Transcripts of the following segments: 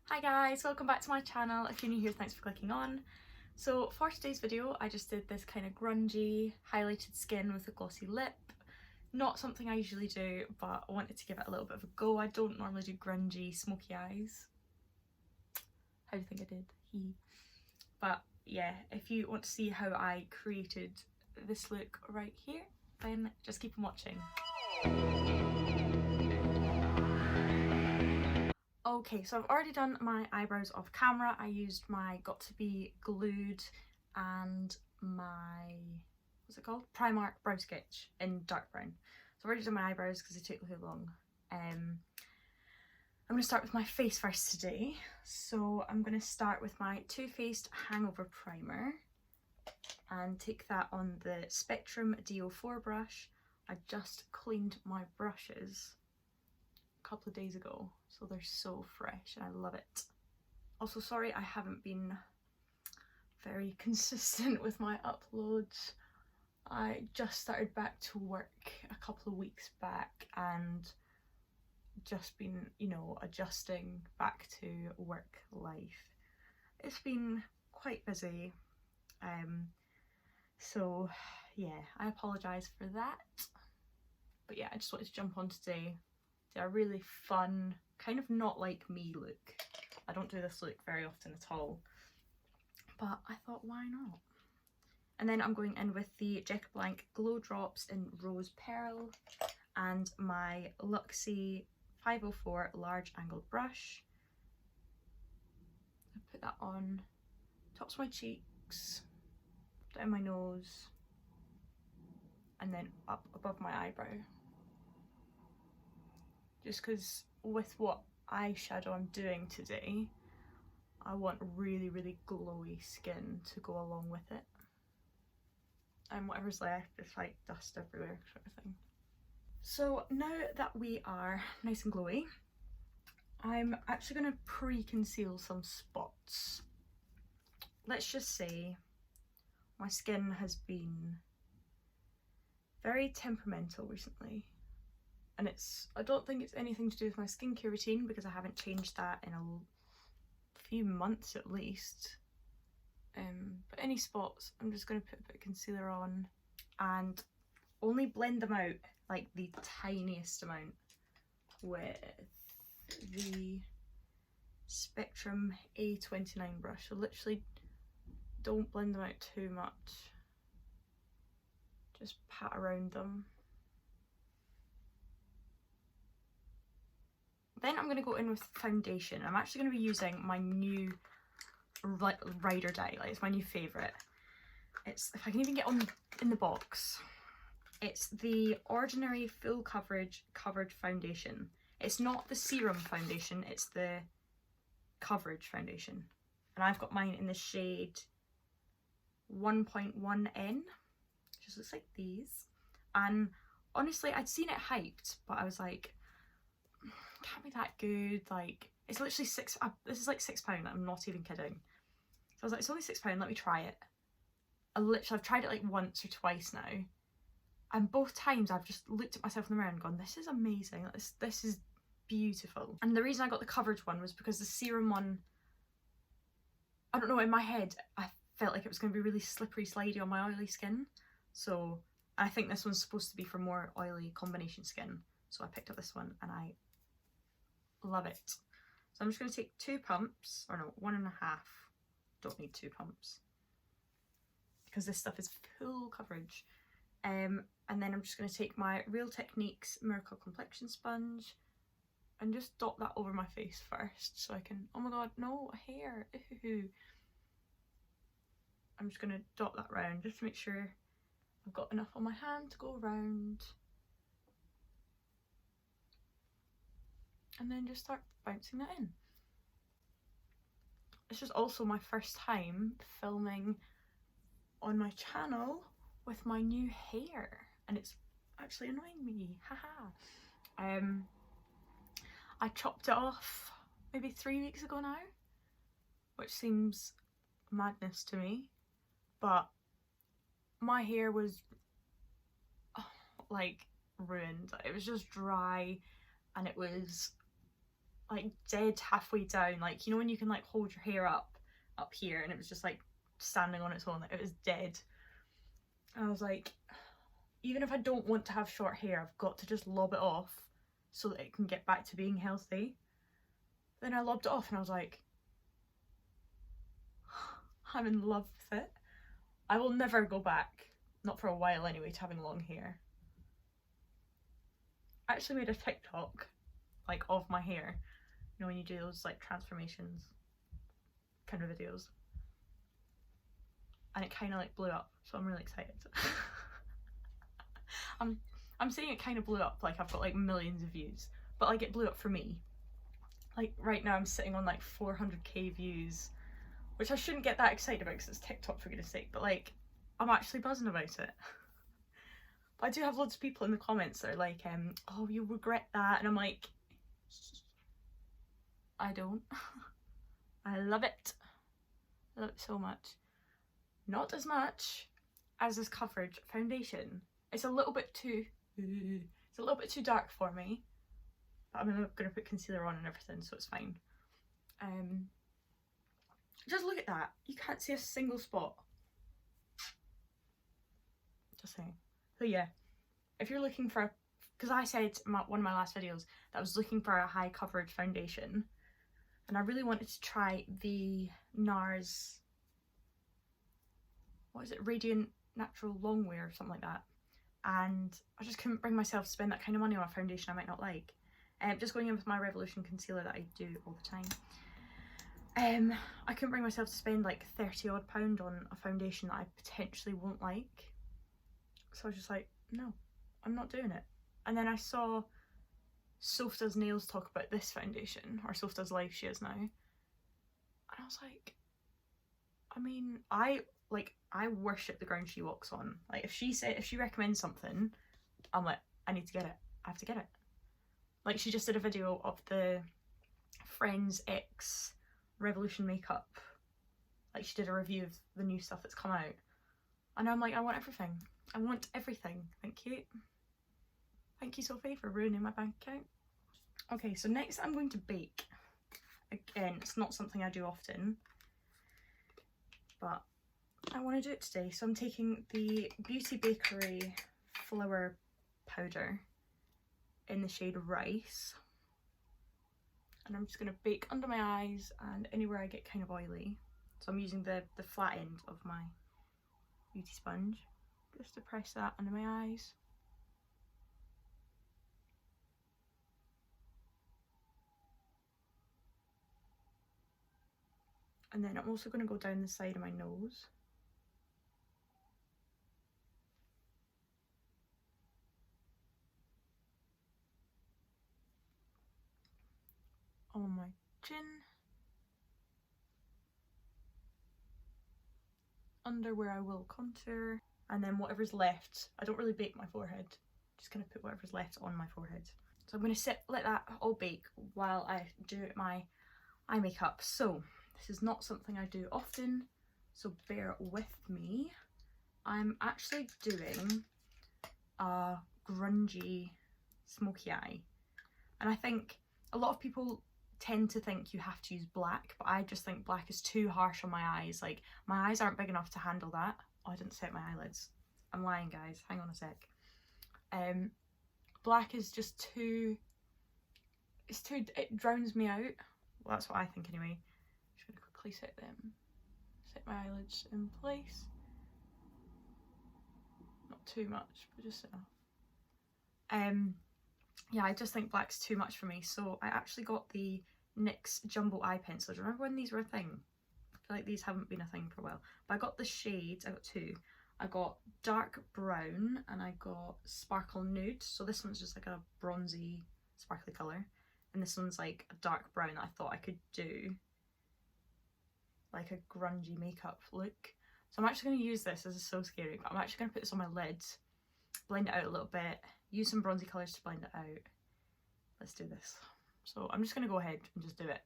Hi guys, welcome back to my channel. If you're new here, thanks for clicking on. So for today's video, I just did this kind of grungy highlighted skin with a glossy lip. Not something I usually do, but I wanted to give it a little bit of a go. I don't normally do grungy smoky eyes. How do you think I did? But yeah, if you want to see how I created this look right here, then just keep on watching. Okay, so I've already done my eyebrows off camera. I used my Got2b Glued and my, what's it called? Primark Brow Sketch in dark brown. So I've already done my eyebrows because they take too long. I'm going to start with my face first today. So I'm going to start with my Too Faced Hangover Primer and take that on the Spectrum DO4 brush. I just cleaned my brushes couple of days ago, so they're so fresh and I love it. Also, sorry I haven't been very consistent with my uploads. I just started back to work a couple of weeks back and just been, you know, adjusting back to work life. It's been quite busy, so yeah, I apologise for that. But yeah, I just wanted to jump on today. A really fun, kind of not like me look. I don't do this look very often at all, but I thought why not? And then I'm going in with the Jecca Blanc Glow Drops in Rose Pearl and my Luxie 504 large angled brush. I put that on tops of my cheeks, down my nose, and then up above my eyebrow. Just because with what eyeshadow I'm doing today, I want really, really glowy skin to go along with it. And whatever's left is like dust everywhere sort of thing. So now that we are nice and glowy, I'm actually going to pre-conceal some spots. Let's just say my skin has been very temperamental recently. And I don't think it's anything to do with my skincare routine because I haven't changed that in a few months at least. But any spots, I'm just going to put a bit of concealer on and only blend them out like the tiniest amount with the Spectrum A29 brush. So literally don't blend them out too much. Just pat around them. Then I'm going to go in with foundation. I'm actually going to be using my new Rider dye. Like, it's my new favourite. It's, if I can even get on in the box, it's the Ordinary Full Coverage Covered Foundation. It's not the serum foundation, it's the coverage foundation. And I've got mine in the shade 1.1N. Just looks like these. And honestly, I'd seen it hyped, but I was like, can't be that good. Like, it's literally this is like £6. I'm not even kidding. So I was like, it's only £6, let me try it. I've tried it like once or twice now, and both times I've just looked at myself in the mirror and gone, this is amazing, this is beautiful. And the reason I got the coverage one was because the serum one, I don't know, in my head I felt like it was going to be really slippery slidey on my oily skin. So I think this one's supposed to be for more oily combination skin, so I picked up this one and I love it. So I'm just going to take 2 pumps, or no, 1.5. Don't need 2 pumps because this stuff is full coverage. And then I'm just going to take my Real Techniques Miracle Complexion Sponge and just dot that over my face first so I can, oh my god, no, hair, ew. I'm just going to dot that round just to make sure I've got enough on my hand to go around. And then just start bouncing that in. It's just also my first time filming on my channel with my new hair, and it's actually annoying me, haha. I chopped it off maybe 3 weeks ago now, which seems madness to me, but my hair was like ruined. It was just dry and it was like dead halfway down, like you know when you can like hold your hair up here, and it was just like standing on its own, like it was dead. And I was like, even if I don't want to have short hair, I've got to just lob it off so that it can get back to being healthy. Then I lobbed it off and I was like, I'm in love with it. I will never go back, not for a while anyway, to having long hair. I actually made a TikTok like of my hair, you know when you do those like transformations kind of videos, and it kind of like blew up, so I'm really excited. I'm saying it kind of blew up like I've got like millions of views, but like it blew up for me. Like right now I'm sitting on like 400k views, which I shouldn't get that excited about because it's TikTok for goodness sake, but like I'm actually buzzing about it. But I do have loads of people in the comments that are like, oh, you'll regret that, and I'm like, I don't. I love it. I love it so much. Not as much as this coverage foundation. It's a little bit too dark for me, but I'm gonna put concealer on and everything, so it's fine. Just look at that. You can't see a single spot. Just saying. So yeah, if you're looking for, because I said in one of my last videos that I was looking for a high coverage foundation, and I really wanted to try the NARS, what is it, Radiant Natural Longwear or something like that, and I just couldn't bring myself to spend that kind of money on a foundation I might not like. Just going in with my Revolution concealer that I do all the time, I couldn't bring myself to spend like £30 odd on a foundation that I potentially won't like, so I was just like, no, I'm not doing it. And then I saw Soph Does Nails talk about this foundation, or Soph Does Life, she is now, and I was like, I mean, I worship the ground she walks on. Like if she recommends something, I'm like, I need to get it, I have to get it. Like she just did a video of the Friends X Revolution makeup, like she did a review of the new stuff that's come out, and I'm like, I want everything. I want everything. Thank you. Thank you, Sophie, for ruining my bank account. Okay, so next I'm going to bake. Again, it's not something I do often, but I want to do it today. So I'm taking the Beauty Bakerie flour powder in the shade Rice, and I'm just going to bake under my eyes and anywhere I get kind of oily. So I'm using the flat end of my beauty sponge just to press that under my eyes. And then I'm also going to go down the side of my nose. On my chin. Under where I will contour. And then whatever's left, I don't really bake my forehead. Just going to put whatever's left on my forehead. So I'm going to let that all bake while I do my eye makeup. So this is not something I do often, so bear with me. I'm actually doing a grungy smoky eye, and I think a lot of people tend to think you have to use black, but I just think black is too harsh on my eyes. Like my eyes aren't big enough to handle that. Oh, I didn't set my eyelids. I'm lying, guys. Hang on a sec. Black is just too, it drowns me out. Well, that's what I think anyway. Just gonna quickly set my eyelids in place. Not too much, but just enough. Yeah, I just think black's too much for me, so I actually got the NYX Jumbo Eye Pencils. Remember when these were a thing? I feel like these haven't been a thing for a while. But I got the shades, I got two. I got dark brown and I got sparkle nude. So this one's just like a bronzy, sparkly colour. And this one's like a dark brown that I thought I could do like a grungy makeup look. So I'm actually going to use this. This is so scary, but I'm actually going to put this on my lids, blend it out a little bit, use some bronzy colours to blend it out. Let's do this. So I'm just going to go ahead and just do it,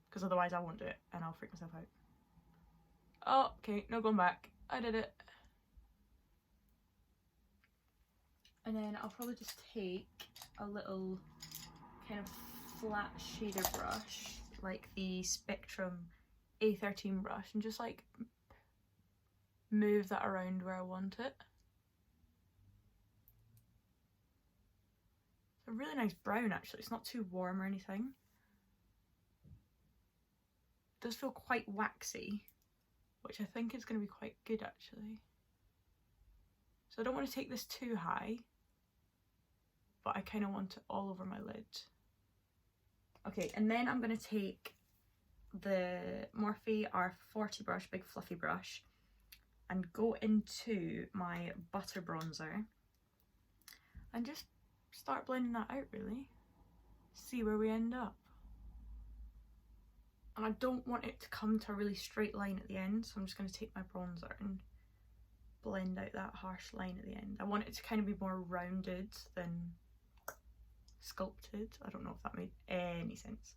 because otherwise I won't do it and I'll freak myself out. Oh, okay, no going back. I did it. And then I'll probably just take a little kind of flat shader brush, like the Spectrum A13 brush, and just like move that around where I want it. It's a really nice brown actually, it's not too warm or anything. It does feel quite waxy, which I think is going to be quite good actually. So I don't want to take this too high, but I kind of want it all over my lid. Okay, and then I'm going to take the Morphe R40 brush, big fluffy brush, and go into my butter bronzer and just start blending that out really. See where we end up. And I don't want it to come to a really straight line at the end, so I'm just going to take my bronzer and blend out that harsh line at the end. I want it to kind of be more rounded than sculpted. I don't know if that made any sense.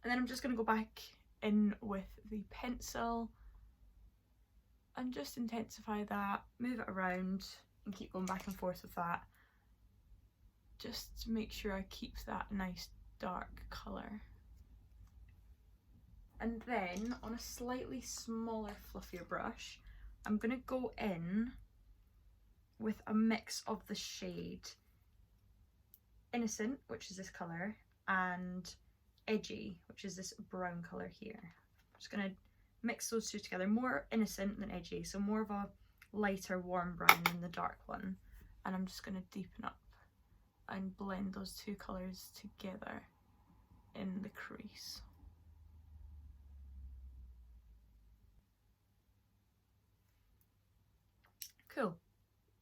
And then I'm just going to go back in with the pencil and just intensify that, move it around and keep going back and forth with that, just to make sure I keep that nice dark colour. And then on a slightly smaller, fluffier brush, I'm going to go in with a mix of the shade Innocent, which is this colour, and Edgy, which is this brown colour here. I'm just going to mix those two together, more Innocent than Edgy, so more of a lighter warm brown than the dark one. And I'm just going to deepen up and blend those two colours together in the crease. Cool.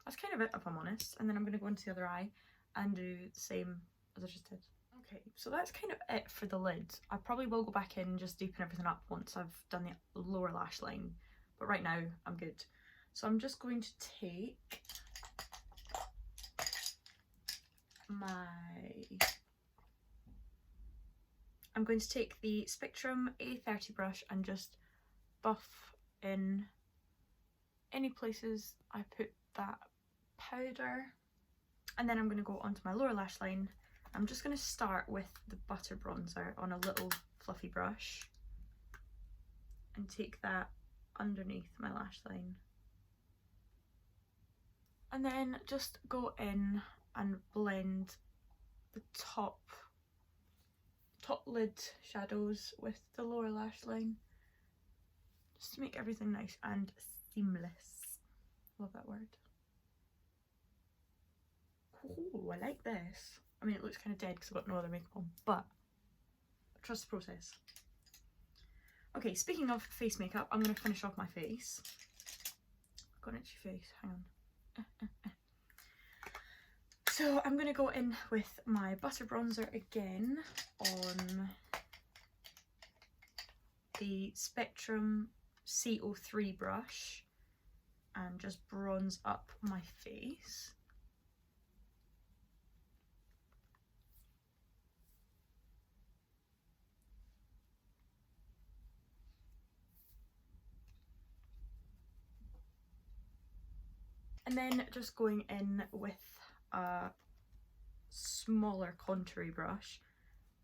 That's kind of it, if I'm honest. And then I'm going to go into the other eye and do the same as I just did. Okay, so that's kind of it for the lid. I probably will go back in and just deepen everything up once I've done the lower lash line. But right now, I'm good. So I'm just going to take the Spectrum A30 brush and just buff in any places I put that powder. And then I'm going to go onto my lower lash line. I'm just going to start with the butter bronzer on a little fluffy brush and take that underneath my lash line. And then just go in and blend the top lid shadows with the lower lash line, just to make everything nice and seamless. Love that word. Oh, I like this. I mean, it looks kind of dead because I've got no other makeup on, but I trust the process. Okay, speaking of face makeup, I'm going to finish off my face. I've got an itchy face, hang on. So I'm going to go in with my butter bronzer again on the Spectrum C03 brush and just bronze up my face. And then just going in with a smaller contouring brush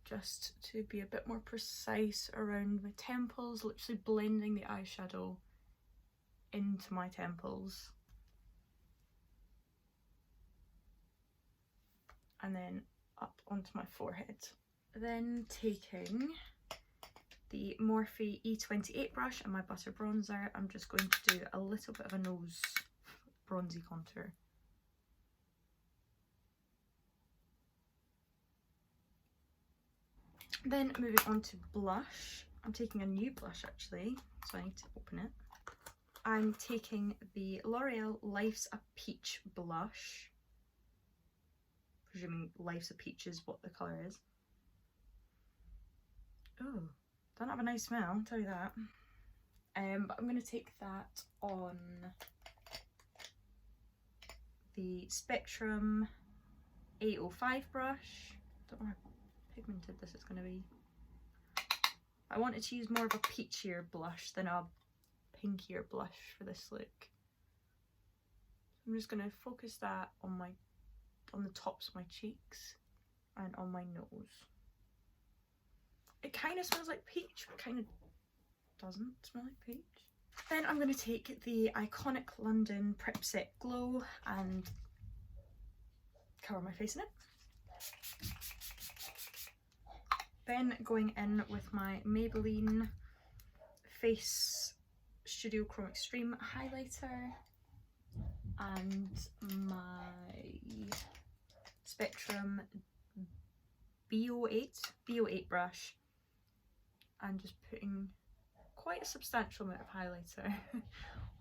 just to be a bit more precise around my temples, literally blending the eyeshadow into my temples. And then up onto my forehead. Then taking the Morphe E28 brush and my butter bronzer, I'm just going to do a little bit of a nose bronzy contour. Then moving on to blush, I'm taking a new blush actually, so I need to open it. I'm taking the L'Oreal Life's a Peach blush, presuming Life's a Peach is what the colour is. Oh, don't have a nice smell, I'll tell you that. But I'm going to take that on the Spectrum 805 brush. Don't know how pigmented this is going to be. I wanted to use more of a peachier blush than a pinkier blush for this look. I'm just going to focus that on the tops of my cheeks and on my nose. It kind of smells like peach, but kind of doesn't smell like peach. Then I'm going to take the iconic London Prep Set Glow and cover my face in it. Then going in with my Maybelline Face Studio Chrome Extreme highlighter and my Spectrum B08 brush, and just putting quite a substantial amount of highlighter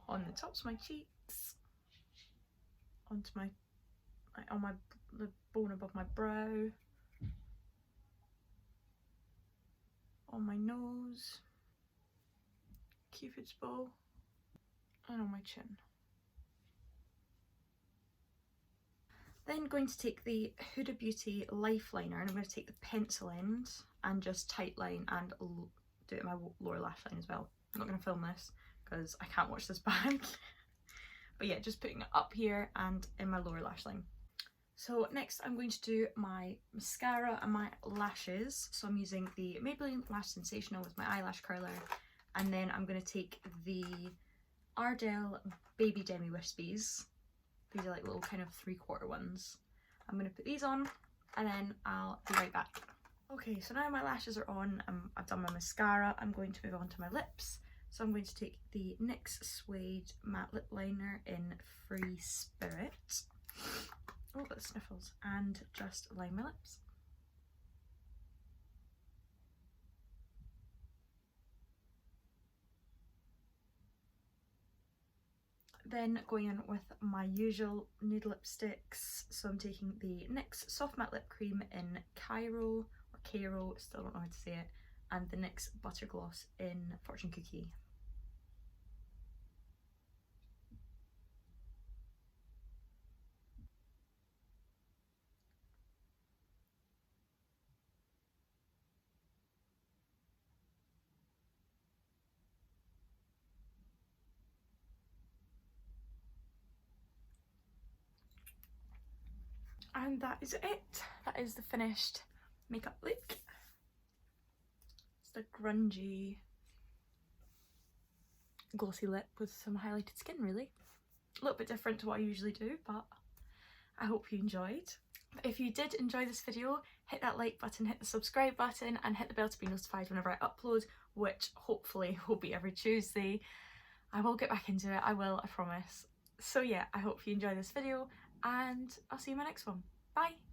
on the tops of my cheeks, onto my, the bone above my brow, on my nose, Cupid's bow, and on my chin. Then going to take the Huda Beauty Lifeliner, and I'm going to take the pencil end and just tightline and do it in my lower lash line as well. I'm not going to film this because I can't watch this back. But yeah, just putting it up here and in my lower lash line. So next I'm going to do my mascara and my lashes. So I'm using the Maybelline Lash Sensational with my eyelash curler, and then I'm going to take the Ardell Baby Demi Wispies. These are like little kind of 3/4 ones. I'm going to put these on and then I'll be right back. Okay, so now my lashes are on, I've done my mascara. I'm going to move on to my lips. So I'm going to take the NYX Suede Matte Lip Liner in Free Spirit. Oh, got the sniffles. And just line my lips. Then going in with my usual nude lipsticks. So I'm taking the NYX Soft Matte Lip Cream in Cairo, still don't know how to say it, and the NYX Butter Gloss in Fortune Cookie. And that is it. That is the finished makeup look. It's the grungy, glossy lip with some highlighted skin, really. A little bit different to what I usually do, but I hope you enjoyed. If you did enjoy this video, hit that like button, hit the subscribe button, and hit the bell to be notified whenever I upload, which hopefully will be every Tuesday. I will get back into it, I will, I promise. So yeah, I hope you enjoy this video, and I'll see you in my next one. Bye!